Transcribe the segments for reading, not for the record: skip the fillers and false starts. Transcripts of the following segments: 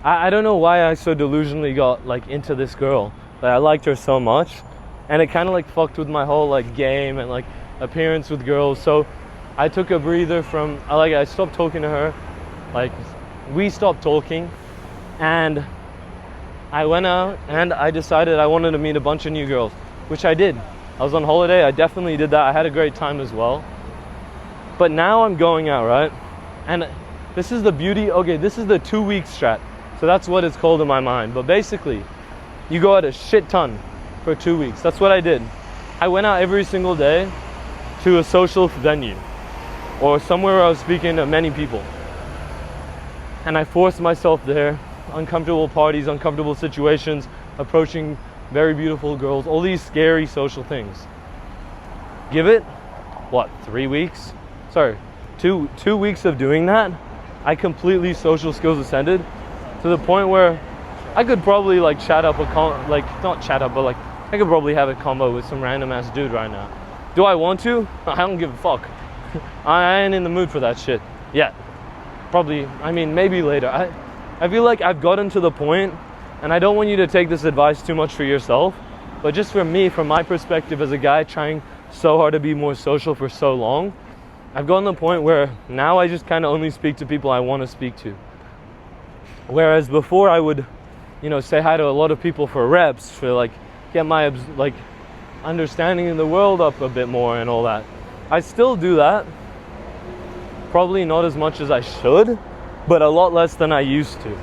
I don't know why I so delusionally got like into this girl. Like I liked her so much, and it kind of like fucked with my whole like game and like appearance with girls. So I took a breather from I stopped talking to her. Like we stopped talking, and I went out and I decided I wanted to meet a bunch of new girls, which I did. I was on holiday. I definitely did that. I had a great time as well. But now I'm going out, right? And this is the beauty. Okay, this is the 2-week strat. So that's what it's called in my mind. But basically, you go out a shit ton for 2 weeks. That's what I did. I went out every single day to a social venue or somewhere where I was speaking to many people. And I forced myself there. Uncomfortable parties, uncomfortable situations, approaching very beautiful girls, all these scary social things. Give it, what, 3 weeks? Sorry, two weeks of doing that, I completely social skills ascended to the point where I could probably like chat up not chat up, but like I could probably have a combo with some random ass dude right now. Do I want to? I don't give a fuck. I ain't in the mood for that shit yet. Probably, I mean, maybe later. I feel like I've gotten to the point, and I don't want you to take this advice too much for yourself, but just for me, from my perspective as a guy trying so hard to be more social for so long, I've gotten to the point where now I just kind of only speak to people I want to speak to. Whereas before I would, say hi to a lot of people for reps, for like, get my like understanding in the world up a bit more and all that. I still do that. Probably not as much as I should, but a lot less than I used to.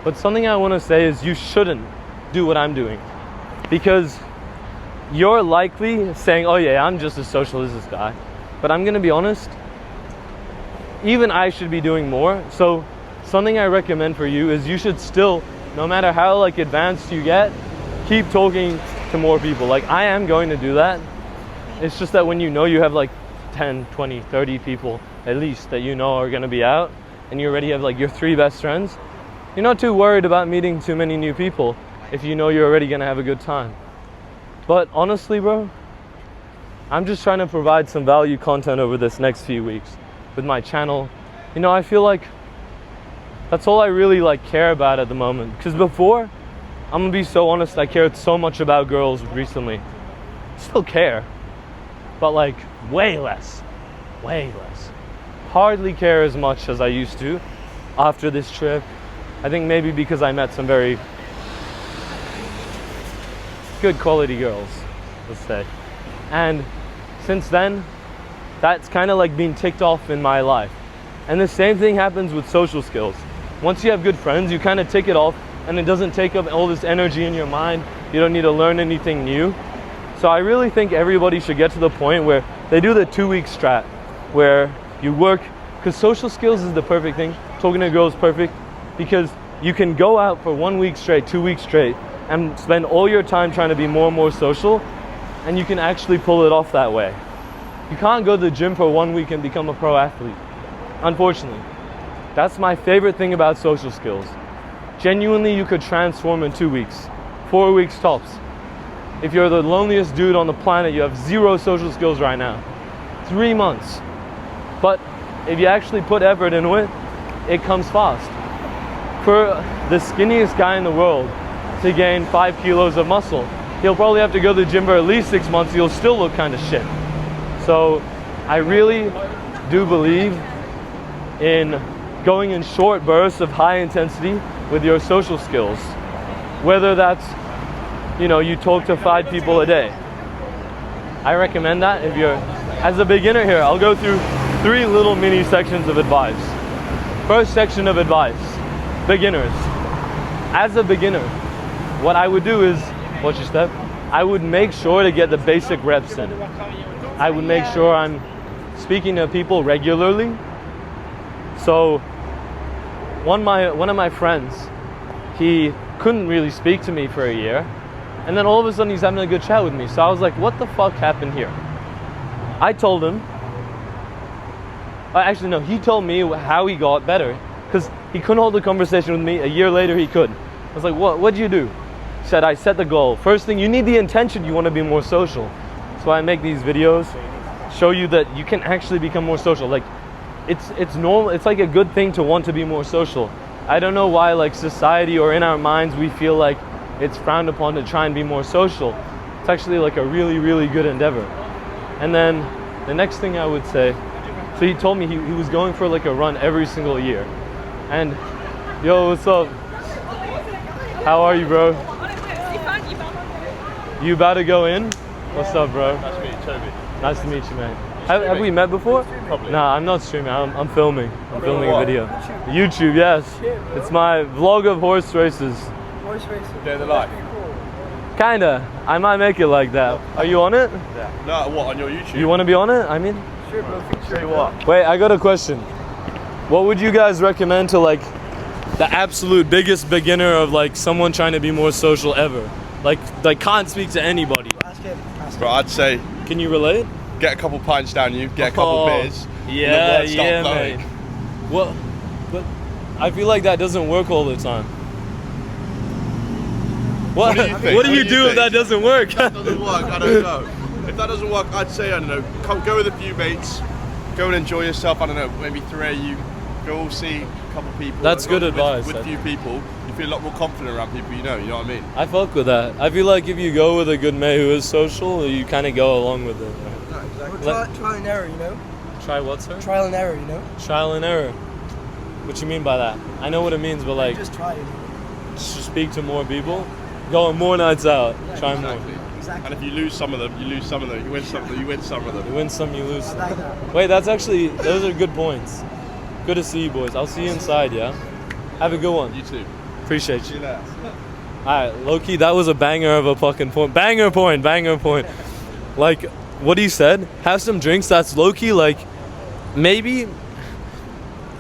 But something I want to say is you shouldn't do what I'm doing, because you're likely saying, oh yeah, I'm just as social as this guy. But I'm going to be honest, even I should be doing more. So something I recommend for you is you should still, no matter how like advanced you get, keep talking to more people. Like I am going to do that. It's just that when you have like 10, 20, 30 people at least that are going to be out, and you already have like your 3 best friends, you're not too worried about meeting too many new people if you're already going to have a good time. But honestly, bro, I'm just trying to provide some value content over this next few weeks with my channel. I feel like that's all I really like care about at the moment. Because before, I'm gonna be so honest, I cared so much about girls recently. Still care, but like way less. Hardly care as much as I used to after this trip. I think maybe because I met some very good quality girls, let's say. And since then, that's kind of like being ticked off in my life. And the same thing happens with social skills. Once you have good friends, you kind of tick it off, and it doesn't take up all this energy in your mind. You don't need to learn anything new. So I really think everybody should get to the point where they do the 2-week strat, where you work, because social skills is the perfect thing. Talking to a girl is perfect, because you can go out for 1 week straight, 2 weeks straight, and spend all your time trying to be more and more social, and you can actually pull it off that way. You can't go to the gym for 1 week and become a pro athlete, unfortunately. That's my favorite thing about social skills. Genuinely, you could transform in 2 weeks, 4 weeks tops. If you're the loneliest dude on the planet, you have 0 social skills right now. 3 months. But if you actually put effort into it, it comes fast. For the skinniest guy in the world to gain 5 kilos of muscle, he'll probably have to go to the gym for at least 6 months. He'll still look kind of shit. So I really do believe in going in short bursts of high intensity with your social skills. Whether that's, you talk to 5 people a day. I recommend that if you're, as a beginner here, I'll go through 3 little mini sections of advice. First section of advice, beginners. As a beginner, what I would do is, watch your step, I would make sure to get the basic reps in. I would make sure I'm speaking to people regularly. So one of my friends, he couldn't really speak to me for a year, and then all of a sudden he's having a good chat with me. So I was like, what the fuck happened here? I told him, actually no, he told me how he got better, because he couldn't hold a conversation with me. A year later he could. I was like, what'd you do? He said, I set the goal. First thing, you need the intention, you want to be more social. So I make these videos, show you that you can actually become more social. Like, it's normal, it's like a good thing to want to be more social. I don't know why like society or in our minds we feel like it's frowned upon to try and be more social. It's actually like a really, really good endeavor. And then the next thing I would say, so he told me he was going for like a run every single year. And yo, what's up? How are you, bro? You about to go in? What's up, bro? Nice to meet you, Toby. Nice to meet you, man. Have we met before? Probably. Nah, I'm not streaming. I'm filming. I'm filming a what? video. YouTube, yes. It's my vlog of horse races. Horse racing. Day of the life. Kinda. I might make it like that. Are you on it? Yeah. No, what, on your YouTube? You want to be on it? I mean, Sure, bro. Say what? wait. I got a question. What would you guys recommend to like the absolute biggest beginner of like someone trying to be more social ever? Like can't speak to anybody. Ask him. Ask him. Bro, I'd say Can you relate? get a couple pints down you, get a couple beers. Yeah, and the words start yeah, flowing. mate. Well, but I feel like that doesn't work all the time. What? What do you think? What do What you do do you if that think? doesn't work? That doesn't work, I don't know. If that doesn't work, I'd say, I don't know, go with a few mates, go and enjoy yourself, I don't know, maybe 3 of you, go all see a couple people. That's good With- advice, With I a few people, you feel a lot more confident around people you know what I mean? I fuck with that. I feel like if you go with a good mate who is social, you kind of go along with it. Or Let- trial and error, you know? Try what, sir? Trial and error, you know? Trial and error. What you mean by that? I know what it means, but like, Just try it. just speak to more people, go on more nights out, try more. Exactly. And Exactly. if you lose some of them, you lose some of them. You win some of them, you win some of them. You win some, you lose I some. like that. Wait, those are good points. Good to see you boys. I'll see you inside, yeah? Have a good one. You too. Appreciate See you. you later. Alright, low-key, that was a banger of a fucking point. Banger point. Like, what he said, have some drinks, that's low-key, like, maybe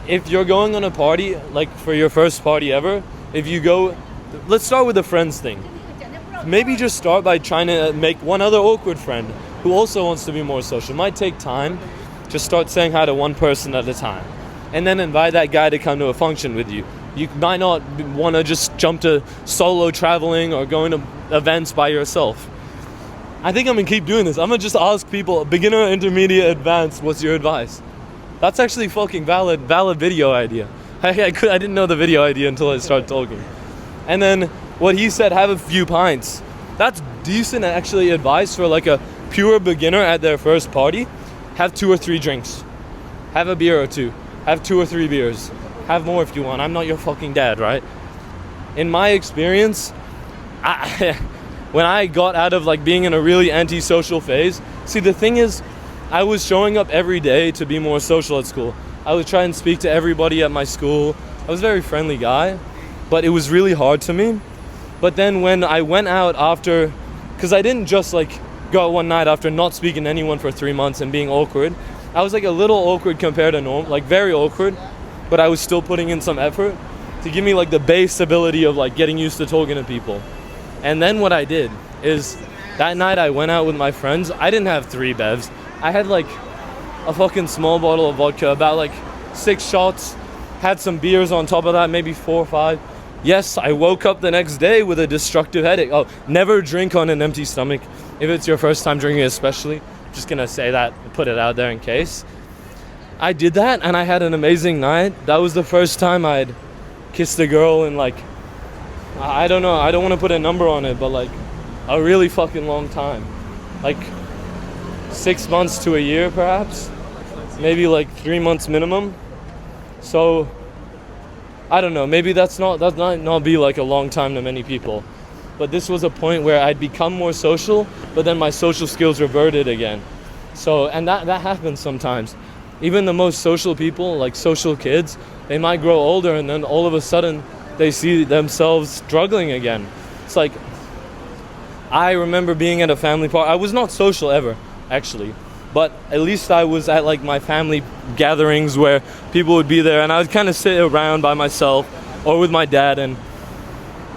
if you're going on a party, like for your first party ever, if you go, let's start with the friends thing. Maybe just start by trying to make one other awkward friend who also wants to be more social. It might take time. Just start saying hi to one person at a time. And then invite that guy to come to a function with you. You might not want to just jump to solo traveling or going to events by yourself. I think I'm going to keep doing this. I'm going to just ask people, beginner, intermediate, advanced, what's your advice? That's actually fucking valid video idea. I didn't know the video idea until I started talking. And then what he said, have a few pints. That's decent actually advice for like a pure beginner at their first party. Have 2 or 3 drinks. Have a beer or 2. Have 2 or 3 beers. Have more if you want. I'm not your fucking dad, right? In my experience, when I got out of like being in a really antisocial phase, see the thing is, I was showing up every day to be more social at school. I would try and speak to everybody at my school. I was a very friendly guy, but it was really hard to me. But then when I went out after, because I didn't just like go out one night after not speaking to anyone for 3 months and being awkward. I was like a little awkward compared to normal, like very awkward, but I was still putting in some effort to give me like the base ability of like getting used to talking to people. And then what I did is that night I went out with my friends. I didn't have 3 bevs. I had like a fucking small bottle of vodka, about like 6 shots, had some beers on top of that, maybe 4 or 5. Yes, I woke up the next day with a destructive headache. Oh, never drink on an empty stomach. If it's your first time drinking especially. Just gonna say that, put it out there in case. I did that and I had an amazing night. That was the first time I'd kissed a girl in like, I don't know, I don't want to put a number on it, but like a really fucking long time. Like 6 months to a year perhaps. Maybe like 3 months minimum. So I don't know, maybe that might not be like a long time to many people. But this was a point where I'd become more social, but then my social skills reverted again. So, and that happens sometimes. Even the most social people, like social kids, they might grow older and then all of a sudden they see themselves struggling again. It's like, I remember being at a family party. I was not social ever, actually. But at least I was at like my family gatherings where people would be there and I would kind of sit around by myself or with my dad and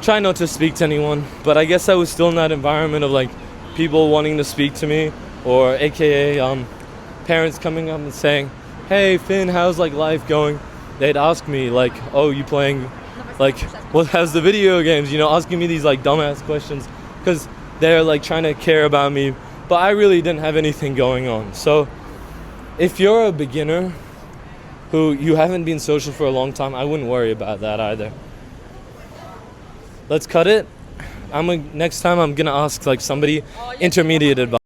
try not to speak to anyone. But I guess I was still in that environment of like people wanting to speak to me, or AKA parents coming up and saying, hey Finn, how's like life going? They'd ask me like, oh, you playing, like, well, how's the video games? You know, asking me these like dumbass questions because they're like trying to care about me. But I really didn't have anything going on. So if you're a beginner, who you haven't been social for a long time, I wouldn't worry about that either. Let's cut it. Next time I'm gonna ask like somebody intermediate advice.